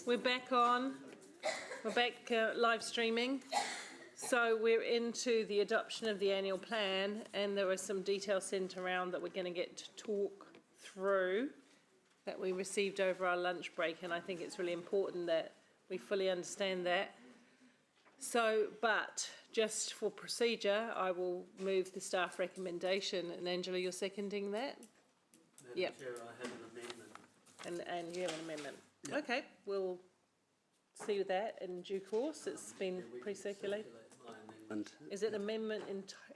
We're back on. We're back live streaming. So we're into the adoption of the annual plan, and there are some details sent around that we're going to get to talk through that we received over our lunch break, and I think it's really important that we fully understand that. So, but just for procedure, I will move the staff recommendation, and Angela, you're seconding that? Madam Chair, I have an amendment. And you have an amendment. Yep. Okay, we'll see that in due course. It's been pre-circulated. Is it amendment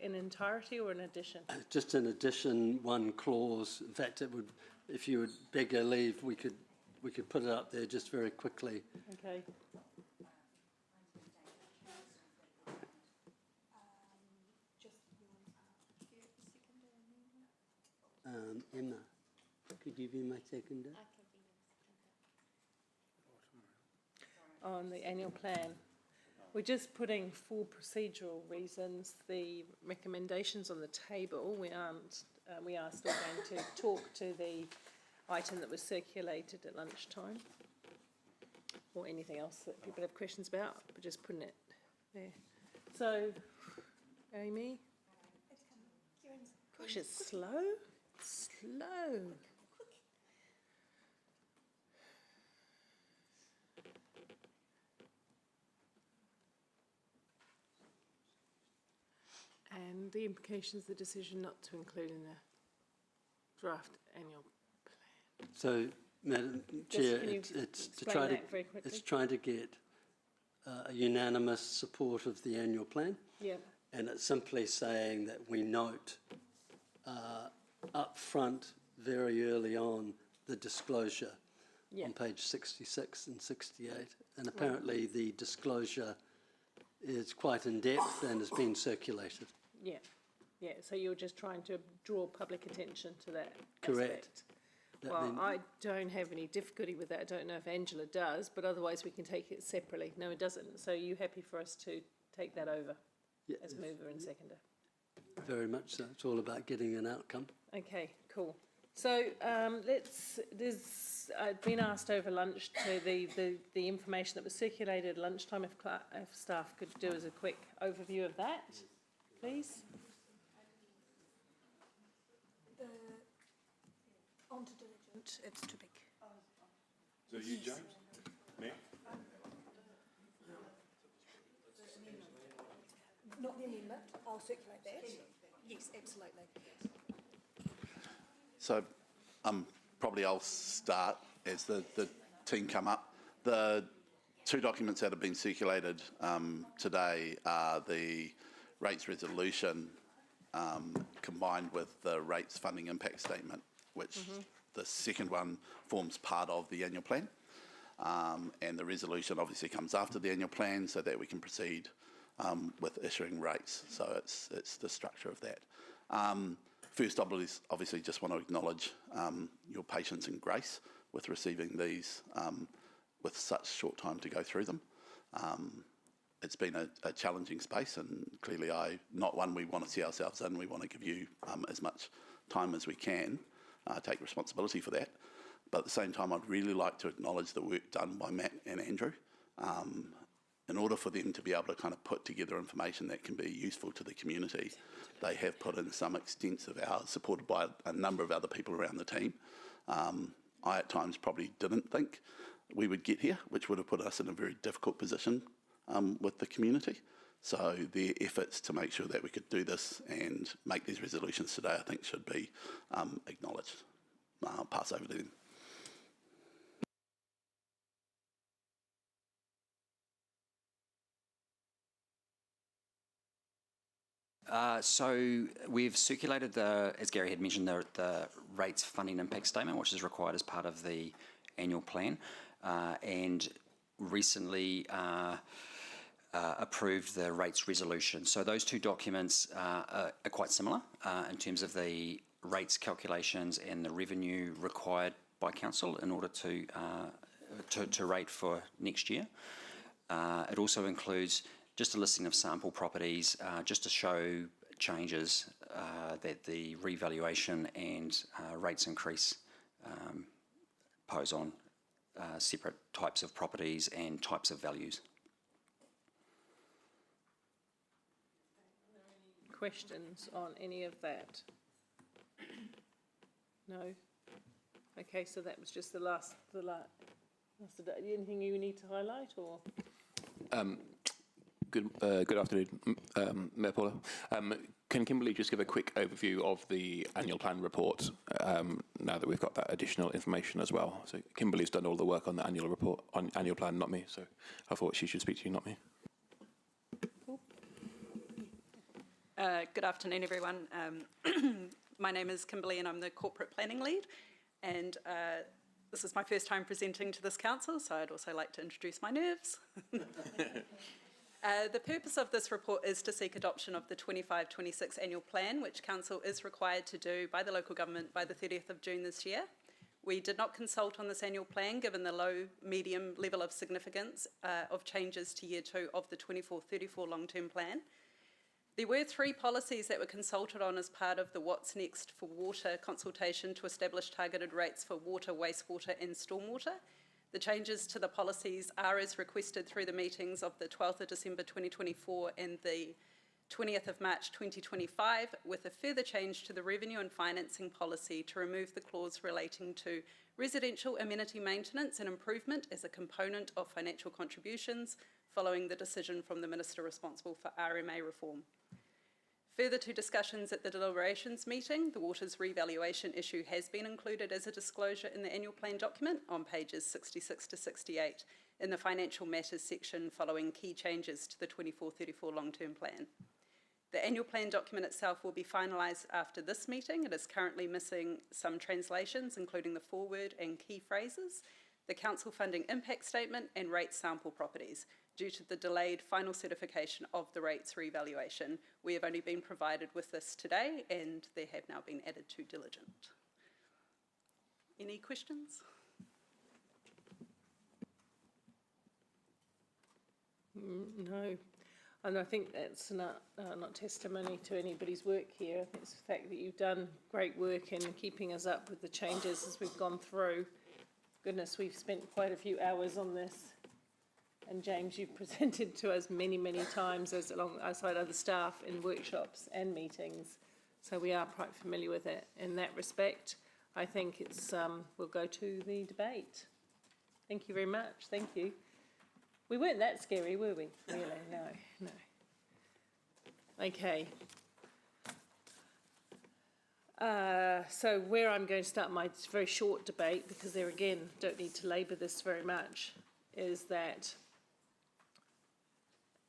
in entirety or an addition? Just an addition, one clause. In fact, it would, if you would beg your leave, we could put it up there just very quickly. Okay. Emma, could you be my seconder? On the annual plan. We're just putting, for procedural reasons, the recommendations on the table. We are still going to talk to the item that was circulated at lunchtime, or anything else that people have questions about, but just putting it there. So, Amy? Gosh, it's slow. Slow. And the implications of the decision not to include in the draft annual plan. So, Madam Chair, it's trying to get a unanimous support of the annual plan. Yeah. And it's simply saying that we note up front, very early on, the disclosure on page 66 and 68. And apparently the disclosure is quite in-depth and has been circulated. Yeah, yeah. So you're just trying to draw public attention to that Correct. aspect. Well, I don't have any difficulty with that. I don't know if Angela does, but otherwise we can take it separately. No, it doesn't. So are you happy for us to take that over as mover and seconder? Very much so. It's all about getting an outcome. Okay, cool. So I've been asked over lunch to the information that was circulated at lunchtime, if staff could do as a quick overview of that, please. Onto diligent, it's too big. So you, James? Me? Not the amendment, I'll circulate that. Yes, absolutely. So probably I'll start as the team come up. The two documents that have been circulated today are the rates resolution combined with the rates funding impact statement, which the second one forms part of the annual plan. And the resolution obviously comes after the annual plan so that we can proceed with issuing rates. So it's the structure of that. First, obviously just want to acknowledge your patience and grace with receiving these with such short time to go through them. It's been a challenging space, and clearly not one we want to see ourselves in. We want to give you as much time as we can, take responsibility for that. But at the same time, I'd really like to acknowledge the work done by Matt and Andrew. In order for them to be able to kind of put together information that can be useful to the community, they have put in some extensive hours, supported by a number of other people around the team. I at times probably didn't think we would get here, which would have put us in a very difficult position with the community. So their efforts to make sure that we could do this and make these resolutions today, I think, should be acknowledged. I'll pass over to them. So we've circulated as Gary had mentioned, the rates funding impact statement, which is required as part of the annual plan, and recently approved the rates resolution. So those two documents are quite similar in terms of the rates calculations and the revenue required by council in order to rate for next year. It also includes just a listing of sample properties, just to show changes that the revaluation and rates increase pose on separate types of properties and types of values. Questions on any of that? No? Okay, so that was just the last, anything you need to highlight, or? Good afternoon, Mayor Paula. Can Kimberly just give a quick overview of the annual plan report now that we've got that additional information as well? So Kimberly's done all the work on the annual report, on annual plan, not me. So I thought she should speak to you, not me. Good afternoon, everyone. My name is Kimberly and I'm the Corporate Planning Lead. And this is my first time presenting to this council, so I'd also like to introduce my nerves. The purpose of this report is to seek adoption of the 25-26 annual plan, which council is required to do by the local government by the 30th of June this year. We did not consult on this annual plan given the low, medium level of significance of changes to year 2 of the 24-34 long-term plan. There were 3 policies that were consulted on as part of the What's Next for Water consultation to establish targeted rates for water, wastewater and stormwater. The changes to the policies are as requested through the meetings of the 12th of December 2024 and the 20th of March 2025, with a further change to the revenue and financing policy to remove the clause relating to residential amenity maintenance and improvement as a component of financial contributions following the decision from the Minister responsible for RMA reform. Further to discussions at the deliberations meeting, the waters revaluation issue has been included as a disclosure in the annual plan document on pages 66 to 68 in the financial matters section following key changes to the 24-34 long-term plan. The annual plan document itself will be finalised after this meeting. It is currently missing some translations, including the foreword and key phrases, the council funding impact statement and rate sample properties. Due to the delayed final certification of the rates revaluation, we have only been provided with this today and they have now been added to diligent. Any questions? No. And I think that's not testimony to anybody's work here. I think it's the fact that you've done great work in keeping us up with the changes as we've gone through. Goodness, we've spent quite a few hours on this. And James, you've presented to us many, many times alongside other staff in workshops and meetings. So we are quite familiar with it. In that respect, I think it's, we'll go to the debate. Thank you very much. Thank you. We weren't that scary, were we? Really? No. Okay. So where I'm going to start my very short debate, because there again, don't need to labour this very much, is that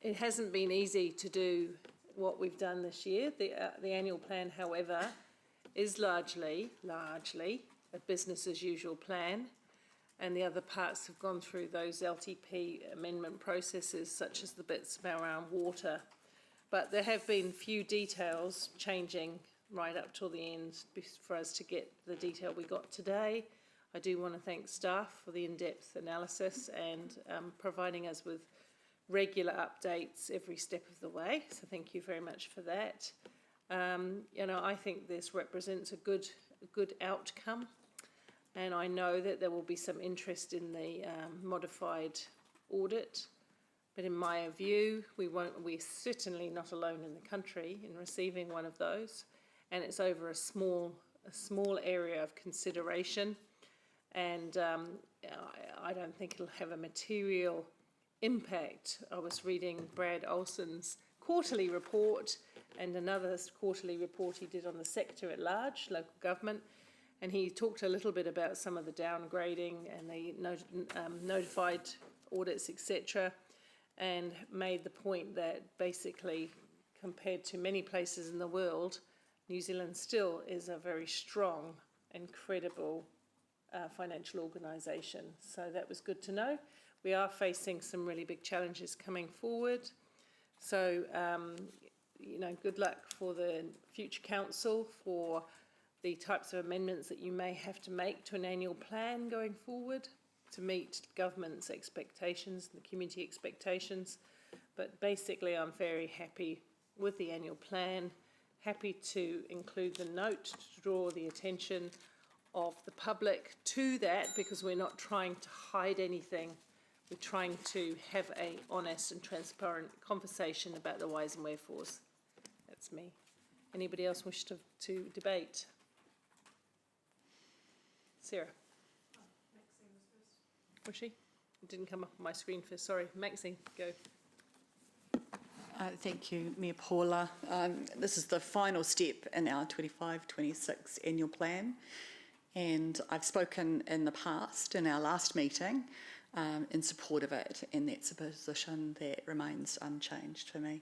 it hasn't been easy to do what we've done this year. The annual plan, however, is largely a business as usual plan, and the other parts have gone through those LTP amendment processes, such as the bits around water. But there have been few details changing right up till the end for us to get the detail we got today. I do want to thank staff for the in-depth analysis and providing us with regular updates every step of the way. So thank you very much for that. I think this represents a good outcome, and I know that there will be some interest in the modified audit. But in my view, we're certainly not alone in the country in receiving one of those, and it's over a small area of consideration. And I don't think it'll have a material impact. I was reading Brad Olsen's quarterly report and another quarterly report he did on the sector at large, local government, and he talked a little bit about some of the downgrading and the notified audits, etc., and made the point that basically, compared to many places in the world, New Zealand still is a very strong and credible financial organisation. So that was good to know. We are facing some really big challenges coming forward. So, good luck for the future council, for the types of amendments that you may have to make to an annual plan going forward to meet government's expectations and the community expectations. But basically, I'm very happy with the annual plan, happy to include the note to draw the attention of the public to that, because we're not trying to hide anything. We're trying to have a honest and transparent conversation about the whys and wherefores. That's me. Anybody else wish to debate? Sarah? Was she? It didn't come up on my screen first, sorry. Maxine, go. Thank you, Mayor Paula. This is the final step in our 25-26 annual plan, and I've spoken in the past, in our last meeting, in support of it, and that's a position that remains unchanged for me.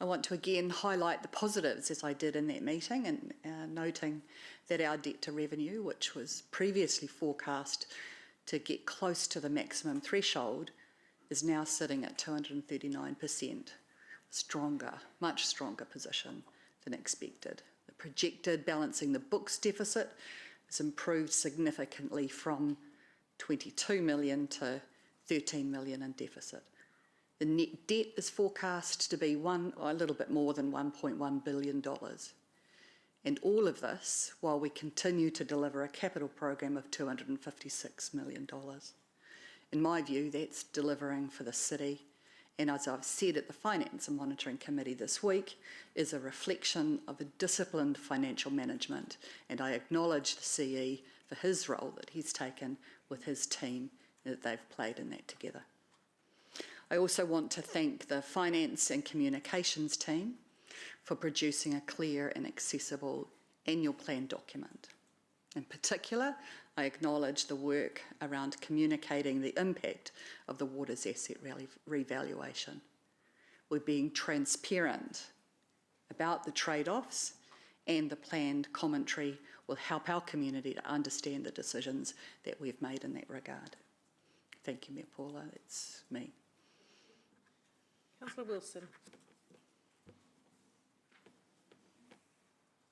I want to again highlight the positives, as I did in that meeting, and noting that our debt to revenue, which was previously forecast to get close to the maximum threshold, is now sitting at 239%. Stronger, much stronger position than expected. The projected balancing the books deficit has improved significantly from 22 million to 13 million in deficit. The net debt is forecast to be a little bit more than $1.1 billion. And all of this while we continue to deliver a capital program of $256 million. In my view, that's delivering for the city, and as I've said at the Finance and Monitoring Committee this week, is a reflection of a disciplined financial management, and I acknowledge the CE for his role that he's taken with his team, that they've played in that together. I also want to thank the Finance and Communications team for producing a clear and accessible annual plan document. In particular, I acknowledge the work around communicating the impact of the Waters asset revaluation. We're being transparent about the trade-offs, and the planned commentary will help our community to understand the decisions that we've made in that regard. Thank you, Mayor Paula. That's me. Councillor Wilson.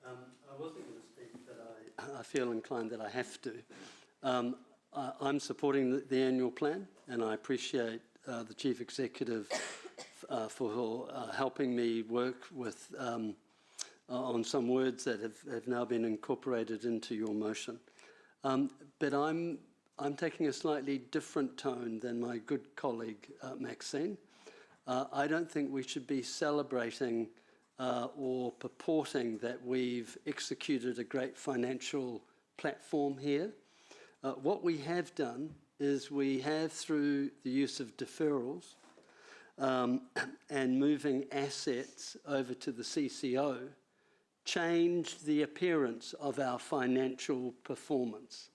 I wasn't going to speak, but I feel inclined that I have to. I'm supporting the annual plan, and I appreciate the Chief Executive for helping me work with on some words that have now been incorporated into your motion. But I'm taking a slightly different tone than my good colleague Maxine. I don't think we should be celebrating or purporting that we've executed a great financial platform here. What we have done is we have, through the use of deferrals and moving assets over to the CCO, changed the appearance of our financial performance.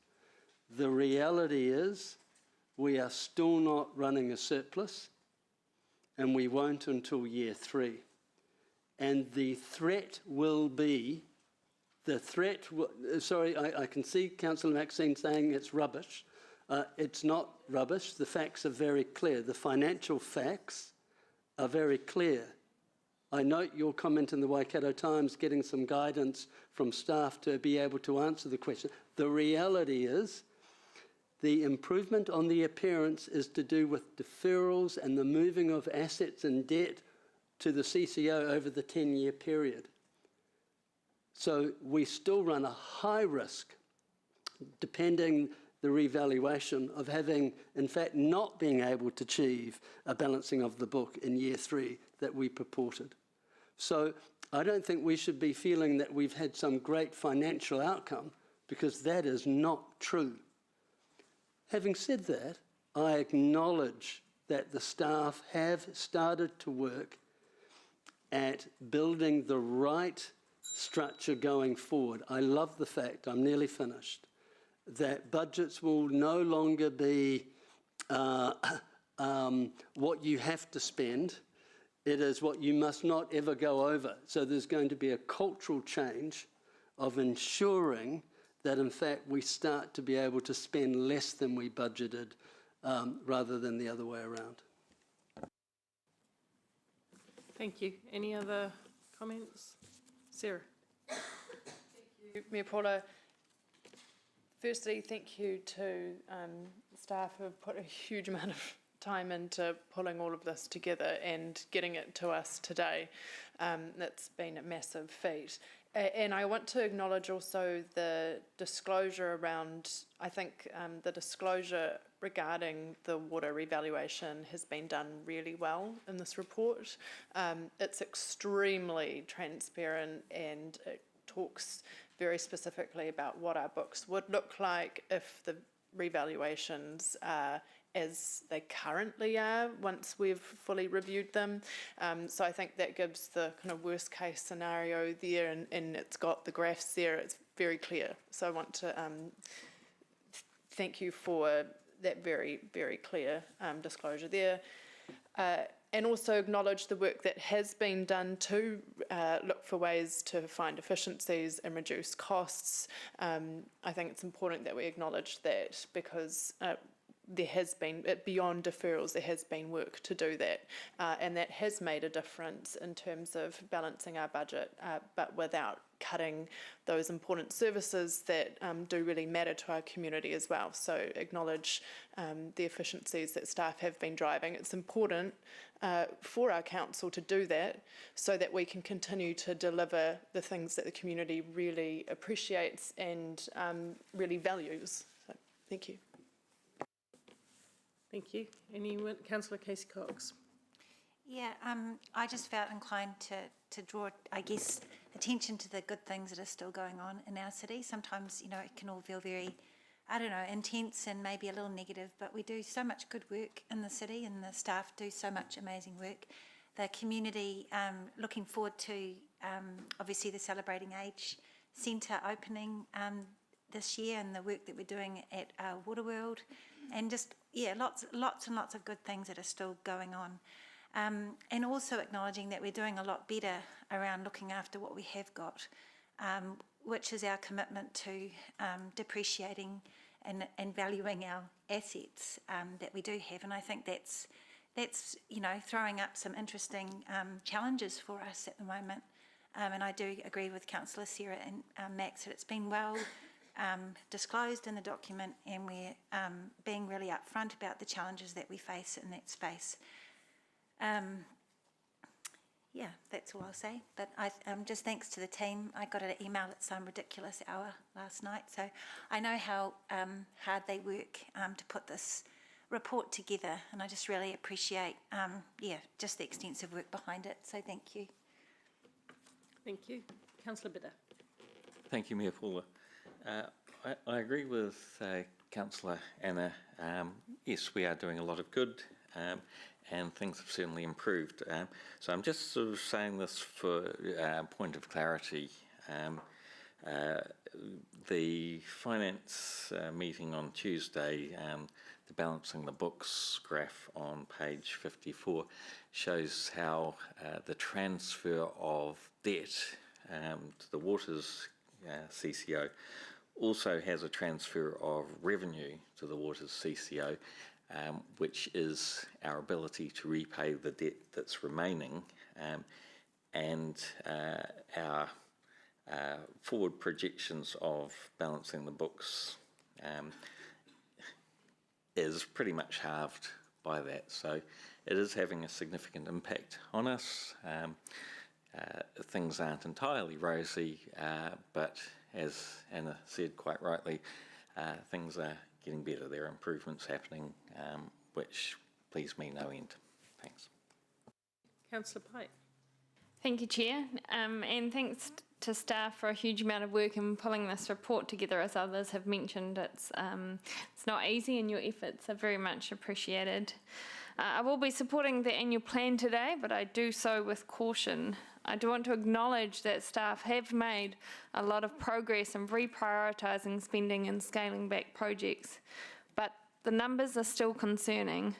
The reality is we are still not running a surplus, and we won't until year 3. And the threat will be, sorry, I can see Councillor Maxine saying it's rubbish. It's not rubbish. The facts are very clear. The financial facts are very clear. I note your comment in the Waikato Times getting some guidance from staff to be able to answer the question. The reality is the improvement on the appearance is to do with deferrals and the moving of assets and debt to the CCO over the 10-year period. So we still run a high risk, depending the revaluation, of having, in fact, not being able to achieve a balancing of the book in year 3 that we purported. So I don't think we should be feeling that we've had some great financial outcome, because that is not true. Having said that, I acknowledge that the staff have started to work at building the right structure going forward. I love the fact, I'm nearly finished, that budgets will no longer be what you have to spend. It is what you must not ever go over. So there's going to be a cultural change of ensuring that, in fact, we start to be able to spend less than we budgeted rather than the other way around. Thank you. Any other comments? Sarah. Thank you, Mayor Paula. Firstly, thank you to staff who have put a huge amount of time into pulling all of this together and getting it to us today. That's been a massive feat. And I want to acknowledge also the disclosure around, I think the disclosure regarding the water revaluation has been done really well in this report. It's extremely transparent and it talks very specifically about what our books would look like if the revaluations are as they currently are once we've fully reviewed them. So I think that gives the kind of worst case scenario there, and it's got the graphs there, it's very clear. So I want to thank you for that very, very clear disclosure there. And also acknowledge the work that has been done to look for ways to find efficiencies and reduce costs. I think it's important that we acknowledge that because there has been, beyond deferrals, there has been work to do that. And that has made a difference in terms of balancing our budget, but without cutting those important services that do really matter to our community as well. So acknowledge the efficiencies that staff have been driving. It's important for our council to do that so that we can continue to deliver the things that the community really appreciates and really values. So, thank you. Thank you. Anyone? Councillor Casey Cox. Yeah, I just felt inclined to draw, I guess, attention to the good things that are still going on in our city. Sometimes, you know, it can all feel very, I don't know, intense and maybe a little negative, but we do so much good work in the city and the staff do so much amazing work. The community, looking forward to, obviously, the Celebrating Age Centre opening this year and the work that we're doing at Waterworld. And just, yeah, lots and lots of good things that are still going on. And also acknowledging that we're doing a lot better around looking after what we have got, which is our commitment to depreciating and valuing our assets that we do have. And I think that's you know, throwing up some interesting challenges for us at the moment. And I do agree with Councillor Sarah and Max that it's been well disclosed in the document, and we're being really upfront about the challenges that we face in that space. Yeah, that's all I'll say. But just thanks to the team. I got an email at some ridiculous hour last night, so I know how hard they work to put this report together, and I just really appreciate, yeah, just the extensive work behind it. So thank you. Thank you. Councillor Bidder. Thank you, Mayor Paula. I agree with Councillor Anna. Yes, we are doing a lot of good and things have certainly improved. So I'm just sort of saying this for point of clarity. The finance meeting on Tuesday, the balancing the books graph on page 54 shows how the transfer of debt to the Waters CCO also has a transfer of revenue to the Waters CCO, which is our ability to repay the debt that's remaining, and our forward projections of balancing the books is pretty much halved by that. So it is having a significant impact on us. Things aren't entirely rosy, but as Anna said quite rightly, things are getting better. There are improvements happening, which please me no end. Thanks. Councillor Pike. Thank you, Chair, and thanks to staff for a huge amount of work in pulling this report together. As others have mentioned, it's not easy, and your efforts are very much appreciated. I will be supporting the annual plan today, but I do so with caution. I do want to acknowledge that staff have made a lot of progress in reprioritising spending and scaling back projects, but the numbers are still concerning.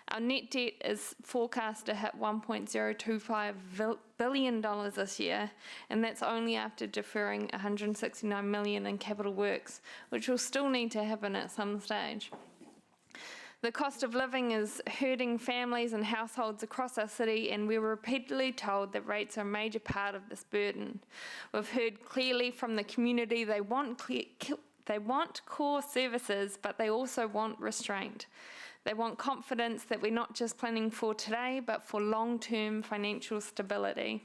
Our net debt is forecast to hit $1.025 billion this year, and that's only after deferring $169 million in capital works, which will still need to happen at some stage. The cost of living is hurting families and households across our city, and we're repeatedly told that rates are a major part of this burden. We've heard clearly from the community they want core services, but they also want restraint. They want confidence that we're not just planning for today, but for long-term financial stability.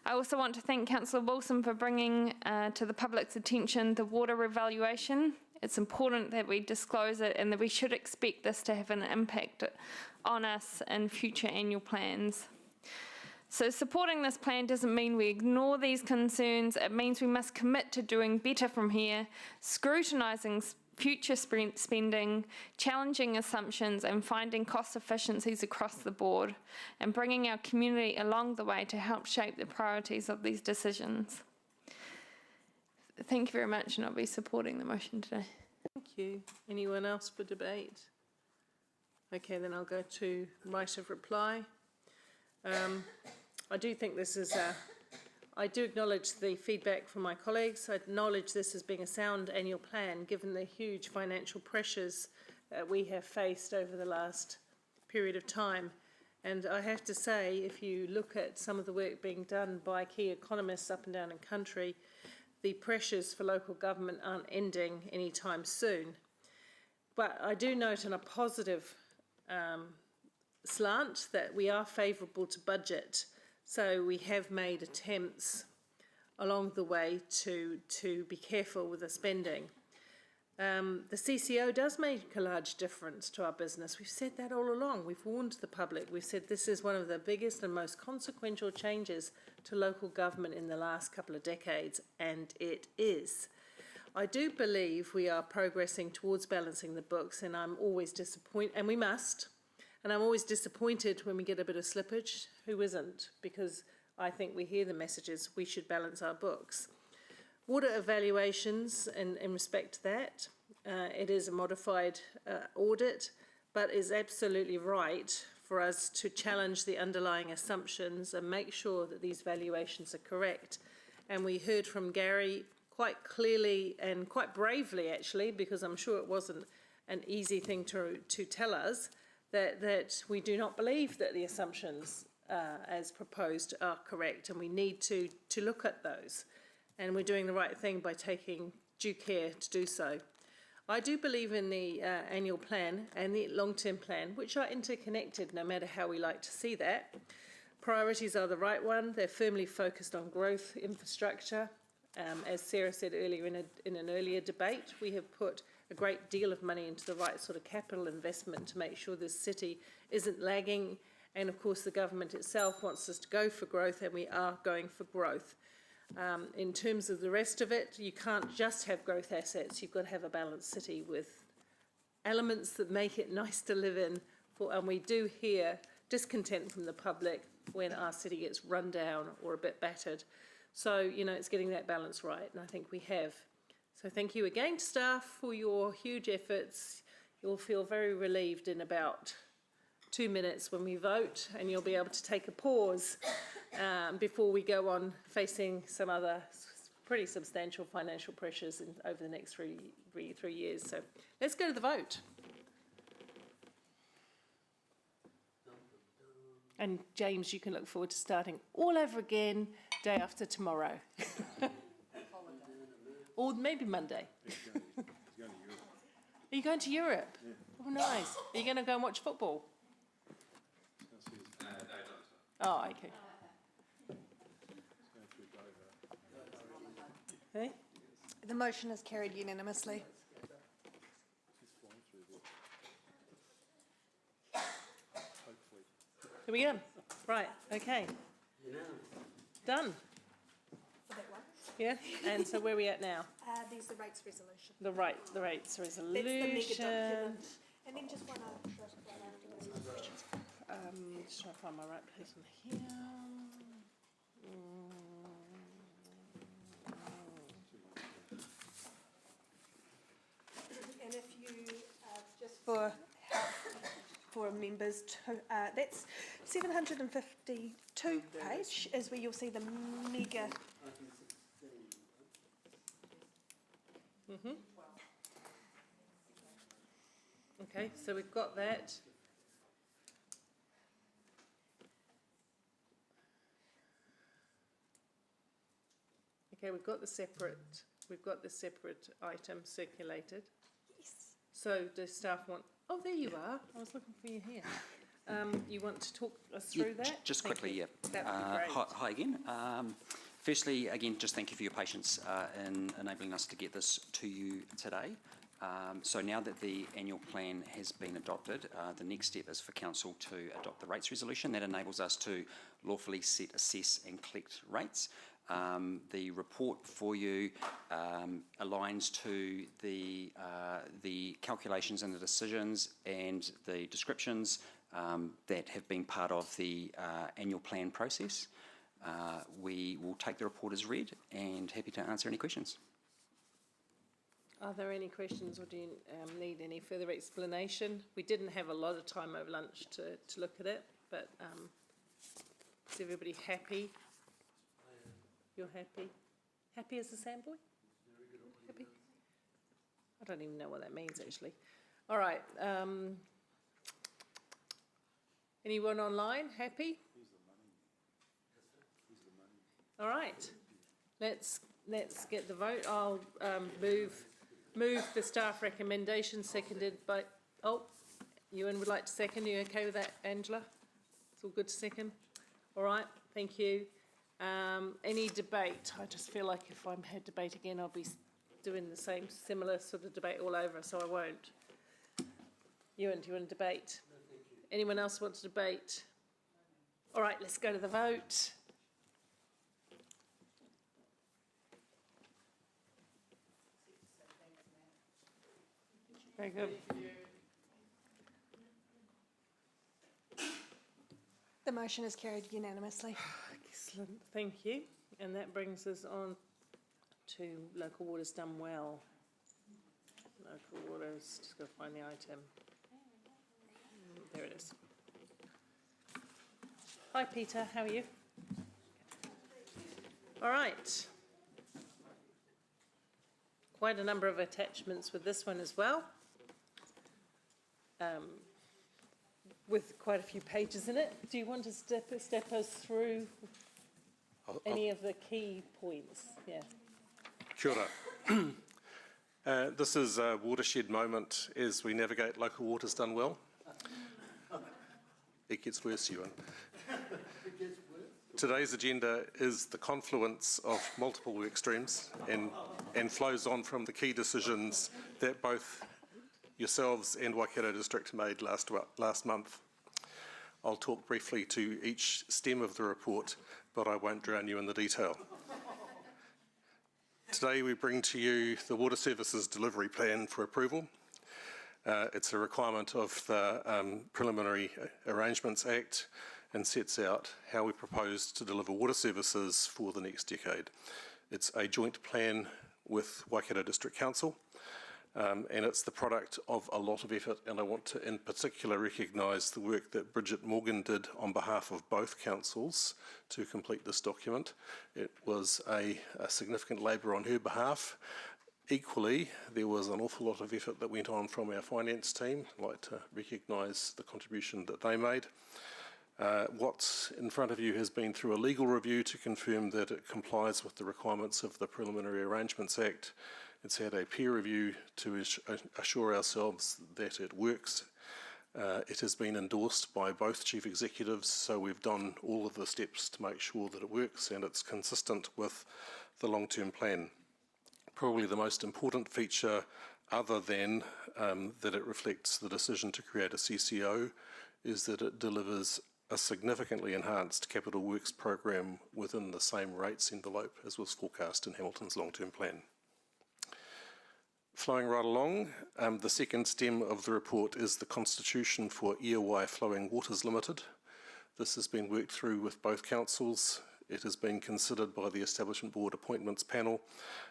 I also want to thank Councillor Wilson for bringing to the public's attention the water revaluation. It's important that we disclose it and that we should expect this to have an impact on us in future annual plans. So supporting this plan doesn't mean we ignore these concerns. It means we must commit to doing better from here, scrutinising future spending, challenging assumptions and finding cost efficiencies across the board, and bringing our community along the way to help shape the priorities of these decisions. Thank you very much, and I'll be supporting the motion today. Thank you. Anyone else for debate? Okay, then I'll go to right of reply. I do think this is I do acknowledge the feedback from my colleagues. I acknowledge this as being a sound annual plan, given the huge financial pressures we have faced over the last period of time. And I have to say, if you look at some of the work being done by key economists up and down in country, the pressures for local government aren't ending anytime soon. But I do note on a positive slant that we are favourable to budget. So we have made attempts along the way to be careful with the spending. The CCO does make a large difference to our business. We've said that all along. We've warned the public. We've said this is one of the biggest and most consequential changes to local government in the last couple of decades, and it is. I do believe we are progressing towards balancing the books, and I'm always disappointed, and we must. And I'm always disappointed when we get a bit of slippage. Who isn't? Because I think we hear the messages, we should balance our books. Water evaluations, in respect to that, it is a modified audit, but is absolutely right for us to challenge the underlying assumptions and make sure that these valuations are correct. And we heard from Gary quite clearly and quite bravely, actually, because I'm sure it wasn't an easy thing to tell us, that we do not believe that the assumptions as proposed are correct, and we need to look at those. And we're doing the right thing by taking due care to do so. I do believe in the annual plan and the long-term plan, which are interconnected no matter how we like to see that. Priorities are the right one. They're firmly focused on growth, infrastructure. As Sarah said earlier in an earlier debate, we have put a great deal of money into the right sort of capital investment to make sure this city isn't lagging. And of course, the government itself wants us to go for growth, and we are going for growth. In terms of the rest of it, you can't just have growth assets. You've got to have a balanced city with elements that make it nice to live in. And we do hear discontent from the public when our city gets run down or a bit battered. So, you know, it's getting that balance right, and I think we have. So thank you again to staff for your huge efforts. You'll feel very relieved in about 2 minutes when we vote, and you'll be able to take a pause before we go on facing some other pretty substantial financial pressures over the next three years. So let's go to the vote. And James, you can look forward to starting all over again day after tomorrow. Or maybe Monday. Are you going to Europe? Yeah. Oh, nice. Are you going to go and watch football? Oh, okay. Hey? The motion is carried unanimously. Here we go. Right, okay. Done. For that one. Yeah, and so where are we at now? There's the rates resolution. The rates resolution. That's the mega document. And then just one afterwards. Just trying to find my right place on here. And if you, just for members, that's 752 page is where you'll see the mega. Okay, so we've got that. Okay, we've got the separate item circulated. Yes. So does staff want, oh, there you are. I was looking for you here. you want to talk us through that? Just Thank quickly, you. yeah. That'd be great. Hi again. Firstly, again, just thank you for your patience in enabling us to get this to you today. So now that the annual plan has been adopted, the next step is for council to adopt the rates resolution. That enables us to lawfully set, assess and collect rates. The report for you aligns to the calculations and the decisions and the descriptions that have been part of the annual plan process. We will take the report as read and happy to answer any questions. Are there any questions, or do you need any further explanation? We didn't have a lot of time over lunch to look at it, but is everybody happy? You're happy? Happy as a sandboy? Happy? I don't even know what that means, actually. All right. Anyone online happy? All right. Let's get the vote. I'll move the staff recommendation, seconded by, Ewan would like to second. You okay with that, Angela? It's all good to second? All right, thank you. Any debate? I just feel like if I had debate again, I'll be doing the same similar sort of debate all over, so I won't. Ewan, do you want to debate? No, thank you. Anyone else want to debate? All right, let's go to the vote. Very good. The motion is carried unanimously. Excellent, thank you. And that brings us on to local waters done well. Local waters, just got to find the item. There it is. Hi Peter, how are you? All right. Quite a number of attachments with this one as well. With quite a few pages in it. Do you want to step us through any of the key points? Yeah. Kia ora. This is a watershed moment as we navigate local waters done well. It gets worse, Ewan. Today's agenda is the confluence of multiple work streams and flows on from the key decisions that both yourselves and Waikato District made last month. I'll talk briefly to each stem of the report, but I won't drown you in the detail. Today we bring to you the Water Services Delivery Plan for approval. It's a requirement of the Preliminary Arrangements Act and sets out how we propose to deliver water services for the next decade. It's a joint plan with Waikato District Council, and it's the product of a lot of effort, and I want to in particular recognise the work that Bridget Morgan did on behalf of both councils to complete this document. It was a significant labour on her behalf. Equally, there was an awful lot of effort that went on from our finance team. I'd like to recognise the contribution that they made. What's in front of you has been through a legal review to confirm that it complies with the requirements of the Preliminary Arrangements Act. It's had a peer review to assure ourselves that it works. It has been endorsed by both chief executives, so we've done all of the steps to make sure that it works and it's consistent with the long-term plan. Probably the most important feature, other than that it reflects the decision to create a CCO, is that it delivers a significantly enhanced capital works program within the same rates envelope as was forecast in Hamilton's long-term plan. Flowing right along, the second stem of the report is the constitution for EOI Flowing Waters Limited. This has been worked through with both councils. It has been considered by the Establishment Board Appointments Panel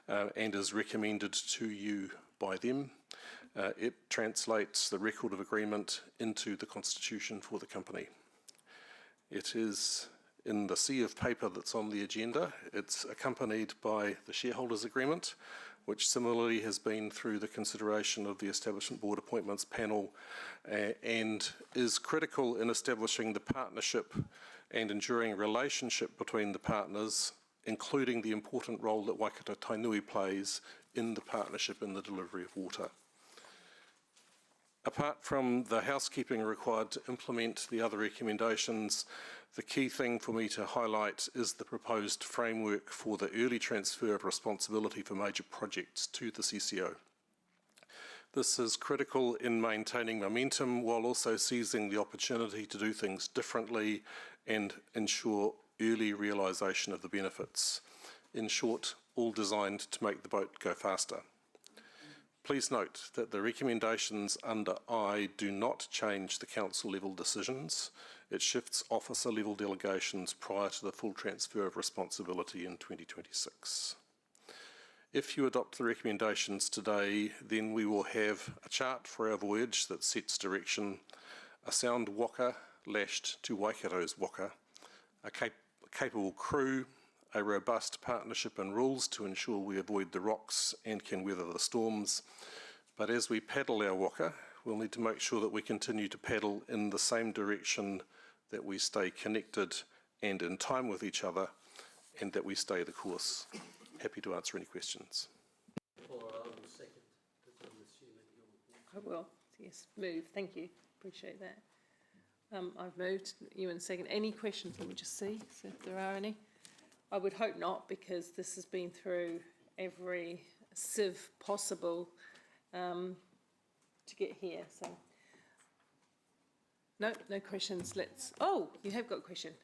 and is recommended to you by them. It translates the record of agreement into the constitution for the company. It is in the sea of paper that's on the agenda. It's accompanied by the shareholders agreement, which similarly has been through the consideration of the Establishment Board Appointments Panel and is critical in establishing the partnership and enduring relationship between the partners, including the important role that Waikato Tainui plays in the partnership in the delivery of water. Apart from the housekeeping required to implement the other recommendations, the key thing for me to highlight is the proposed framework for the early transfer of responsibility for major projects to the CCO. This is critical in maintaining momentum while also seizing the opportunity to do things differently and ensure early realisation of the benefits. In short, all designed to make the boat go faster. Please note that the recommendations under I do not change the council level decisions. It shifts officer level delegations prior to the full transfer of responsibility in 2026. If you adopt the recommendations today, then we will have a chart for our voyage that sets direction, a sound waka lashed to Waikato's waka, a capable crew, a robust partnership and rules to ensure we avoid the rocks and can weather the storms. But as we paddle our waka, we'll need to make sure that we continue to paddle in the same direction, that we stay connected and in time with each other, and that we stay the course. Happy to answer any questions. I will, yes, move, thank you, appreciate that. I've moved, you in second. Any questions? Let me just see if there are any. I would hope not, because this has been through every sieve possible to get here, so. No, no questions, let's, oh, you have got a question.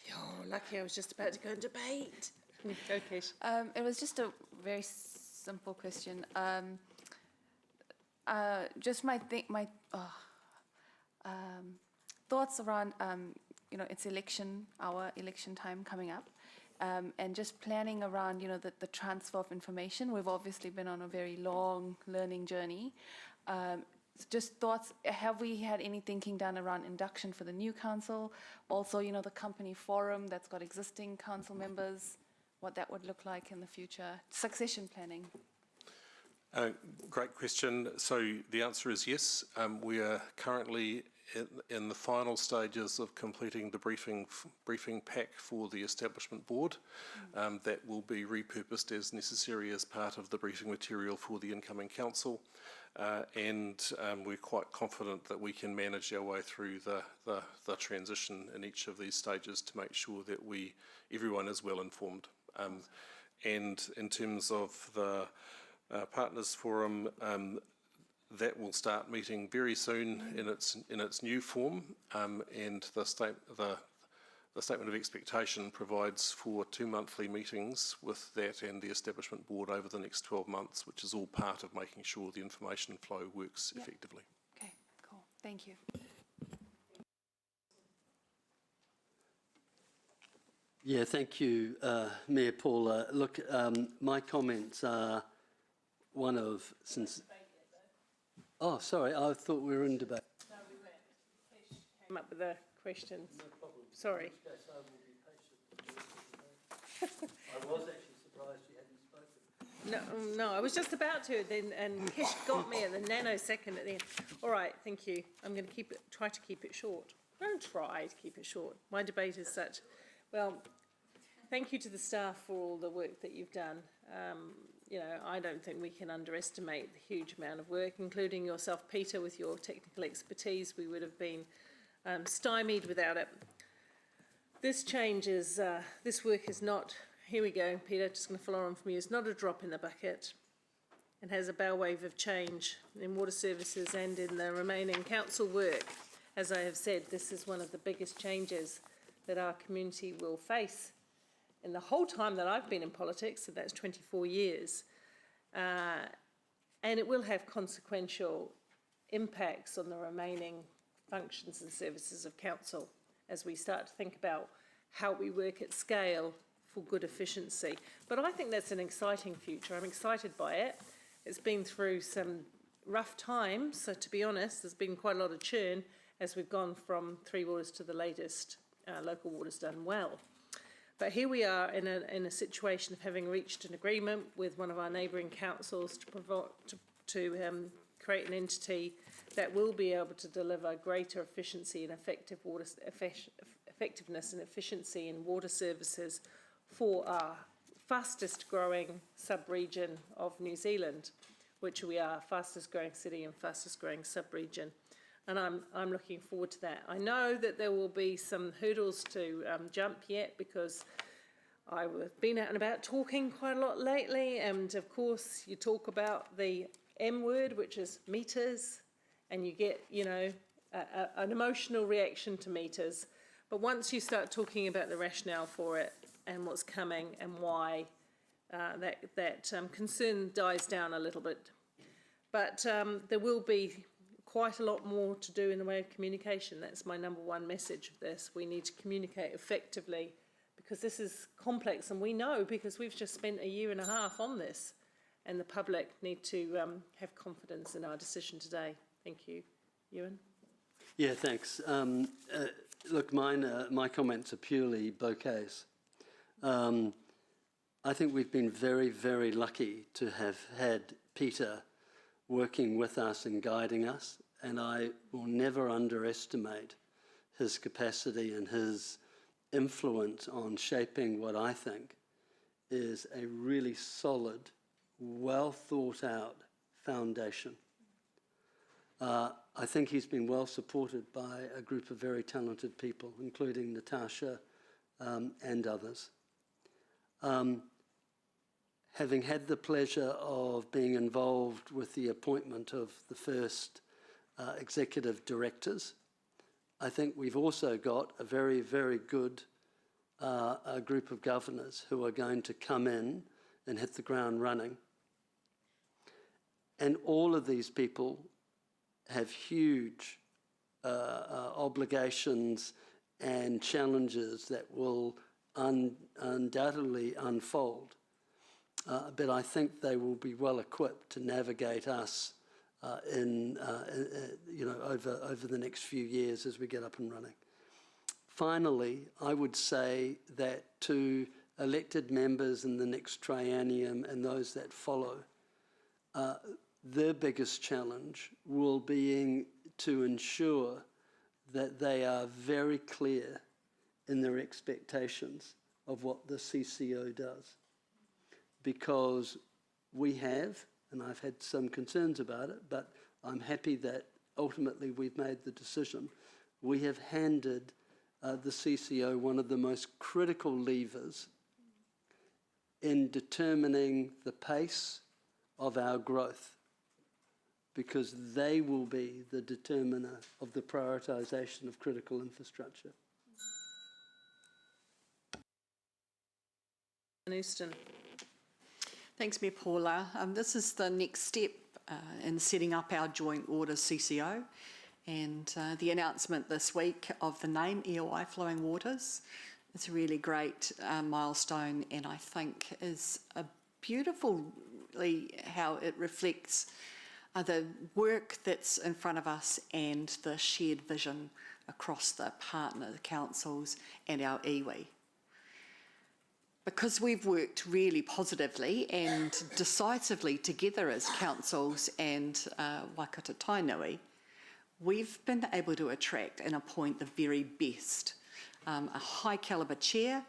You're lucky, I was just about to go and debate. Go, Kesh. It was just a very simple question. Just my thoughts around, it's election time coming up, and just planning around, the transfer of information. We've obviously been on a very long learning journey. Just thoughts, have we had any thinking done around induction for the new council? Also, the company forum that's got existing council members, what that would look like in the future. Succession planning. Great question. So the answer is yes. We are currently in the final stages of completing the briefing pack for the establishment board. That will be repurposed as necessary as part of the briefing material for the incoming council. And we're quite confident that we can manage our way through the transition in each of these stages to make sure that everyone is well informed. And in terms of the Partners Forum, that will start meeting very soon in its new form, and the statement of expectation provides for 2 monthly meetings with that and the establishment board over the next 12 months, which is all part of making sure the information flow works effectively. Okay, cool. Thank you. Yeah, thank you, Mayor Paula. Look, my comments are one of Oh, sorry, I thought we were in debate. No, we weren't. Kesh came up with the questions. No problem. Sorry. I was actually surprised you hadn't spoken. No, I was just about to then, and Kesh got me at the nanosecond at the end. All right, thank you. I'm going to try to keep it short. I don't try to keep it short. My debate is such. Well, thank you to the staff for all the work that you've done. I don't think we can underestimate the huge amount of work, including yourself, Peter, with your technical expertise. We would have been stymied without it. This work is not, here we go, Peter, just going to follow on from you, it's not a drop in the bucket. It has a bow wave of change in water services and in the remaining council work. As I have said, this is one of the biggest changes that our community will face in the whole time that I've been in politics, so that's 24 years. And it will have consequential impacts on the remaining functions and services of council as we start to think about how we work at scale for good efficiency. But I think that's an exciting future. I'm excited by it. It's been through some rough times, so to be honest, there's been quite a lot of churn as we've gone from Three Waters to the latest Local Waters Done Well. But here we are in a situation of having reached an agreement with one of our neighbouring councils to create an entity that will be able to deliver greater efficiency and effectiveness and efficiency in water services for our fastest growing sub-region of New Zealand. which we are, fastest growing city and fastest growing sub-region. And I'm looking forward to that. I know that there will be some hurdles to jump yet, because I've been out and about talking quite a lot lately, and of course you talk about the M word, which is meters, and you get, you know, an emotional reaction to meters. But once you start talking about the rationale for it and what's coming and why, that concern dies down a little bit. But there will be quite a lot more to do in the way of communication. That's my number one message of this. We need to communicate effectively, because this is complex, and we know because we've just spent a year and a half on this, and the public need to have confidence in our decision today. Thank you. Ewan? Yeah, thanks. Look, my comments are purely bouquets. I think we've been very, very lucky to have had Peter working with us and guiding us, and I will never underestimate his capacity and his influence on shaping what I think is a really solid, well thought out foundation. I think he's been well supported by a group of very talented people, including Natasha and others. Having had the pleasure of being involved with the appointment of the first executive directors, I think we've also got a very, very good a group of governors who are going to come in and hit the ground running. And all of these people have huge obligations and challenges that will undoubtedly unfold. But I think they will be well equipped to navigate us you know, over the next few years as we get up and running. Finally, I would say that to elected members in the next triennium and those that follow, their biggest challenge will be to ensure that they are very clear in their expectations of what the CCO does. Because we have, and I've had some concerns about it, but I'm happy that ultimately we've made the decision. We have handed the CCO one of the most critical levers in determining the pace of our growth, because they will be the determiner of the prioritisation of critical infrastructure. Euston. Thanks, Mayor Paula. This is the next step in setting up our joint orders CCO, and the announcement this week of the name EOI Flowing Waters. It's a really great milestone, and I think is a beautifully how it reflects the work that's in front of us and the shared vision across the partner councils and our iwi. Because we've worked really positively and decisively together as councils and Waikato Tainui, we've been able to attract and appoint the very best, a high calibre chair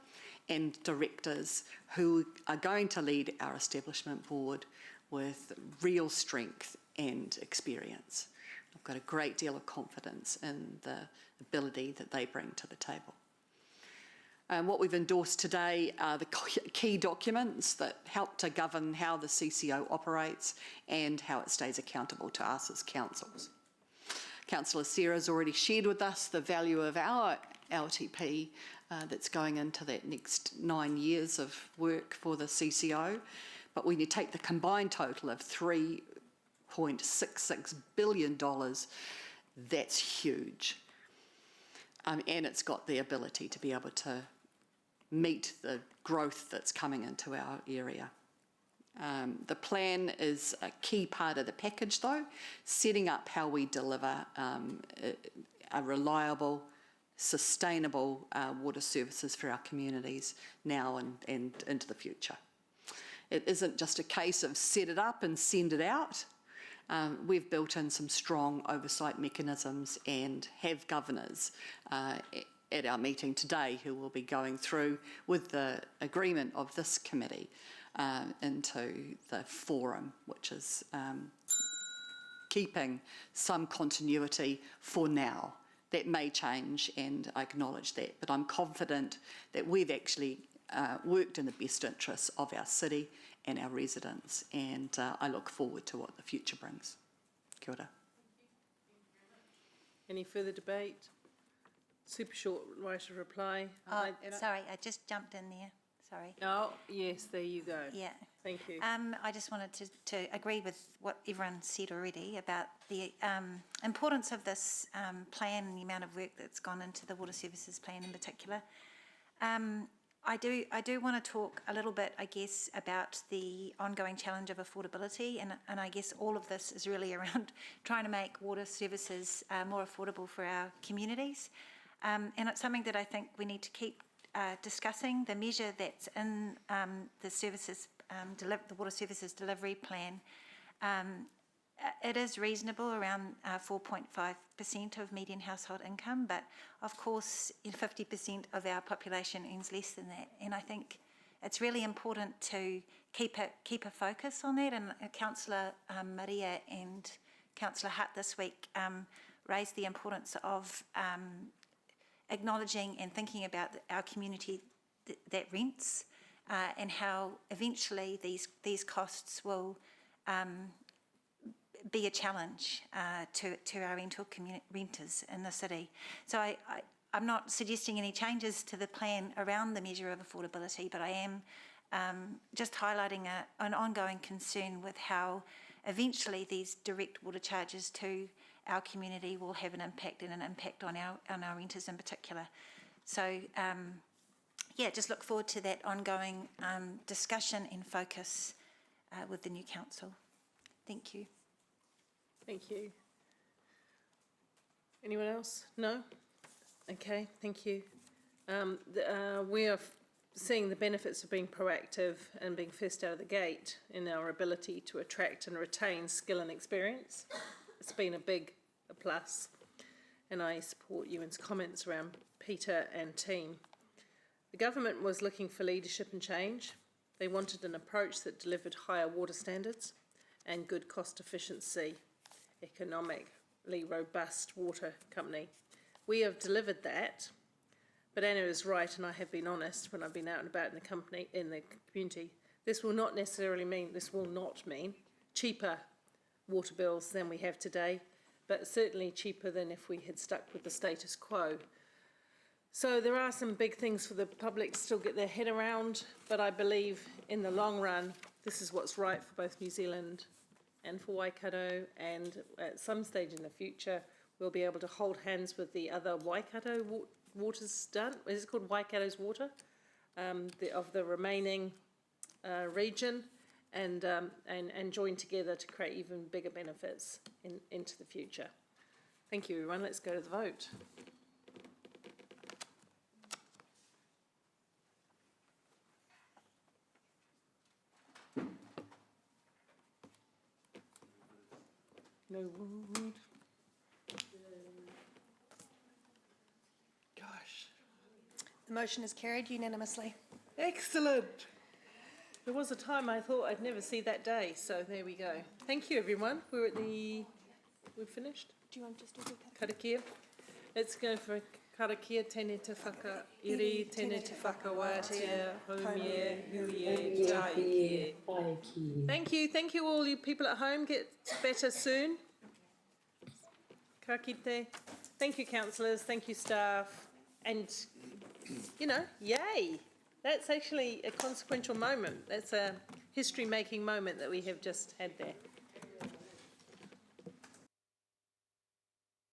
and directors who are going to lead our establishment board with real strength and experience. I've got a great deal of confidence in the ability that they bring to the table. What we've endorsed today are the key documents that help to govern how the CCO operates and how it stays accountable to us as councils. Councillor Sarah's already shared with us the value of our LTP that's going into that next 9 years of work for the CCO, but when you take the combined total of $3.66 billion, that's huge. And it's got the ability to be able to meet the growth that's coming into our area. The plan is a key part of the package though, setting up how we deliver a reliable, sustainable water services for our communities now and into the future. It isn't just a case of set it up and send it out. We've built in some strong oversight mechanisms and have governors at our meeting today who will be going through, with the agreement of this committee, into the forum, which is keeping some continuity for now. That may change, and I acknowledge that, but I'm confident that we've actually worked in the best interests of our city and our residents, and I look forward to what the future brings. Kia ora. Any further debate? Super short right of reply. Oh, sorry, I just jumped in there. Sorry. Oh, yes, there you go. Yeah. Thank you. I just wanted to agree with what everyone said already about the importance of this plan and the amount of work that's gone into the water services plan in particular. I do want to talk a little bit, I guess, about the ongoing challenge of affordability, and I guess all of this is really around trying to make water services more affordable for our communities. And it's something that I think we need to keep discussing. The measure that's in the services, the water services delivery plan, it is reasonable, around 4.5% of median household income, but of course 50% of our population earns less than that, and I think it's really important to keep a focus on that. And Councillor Maria and Councillor Hutt this week raised the importance of acknowledging and thinking about our community that rents, and how eventually these costs will be a challenge to our renters in the city. So I'm not suggesting any changes to the plan around the measure of affordability, but I am just highlighting an ongoing concern with how eventually these direct water charges to our community will have an impact, and an impact on our renters in particular. So yeah, just look forward to that ongoing discussion and focus with the new council. Thank you. Thank you. Anyone else? No? Okay, thank you. We are seeing the benefits of being proactive and being first out of the gate in our ability to attract and retain skill and experience. It's been a plus, and I support Ewan's comments around Peter and team. The government was looking for leadership and change. They wanted an approach that delivered higher water standards and good cost efficiency, economically robust water company. We have delivered that, but Anna is right, and I have been honest when I've been out and about in the community. This will not mean cheaper water bills than we have today, but certainly cheaper than if we had stuck with the status quo. So there are some big things for the public to still get their head around, but I believe in the long run, this is what's right for both New Zealand and for Waikato, and at some stage in the future, we'll be able to hold hands with the other Waikato waters done. Is it called Waikato's Water? Of the remaining region, and join together to create even bigger benefits into the future. Thank you, everyone. Let's go to the vote. No wood. Gosh. The motion is carried unanimously. Excellent. There was a time I thought I'd never see that day, so there we go. Thank you, everyone. We're finished? Do you want just to do Karakia. Let's go for karakia, tēnei te whakairi, tēnei te whakawātia, haumie, huie, taiki. Thank you all you people at home. Get better soon. Ka kite. Thank you, councillors. Thank you, staff. And, yay. That's actually a consequential moment. That's a history-making moment that we have just had there.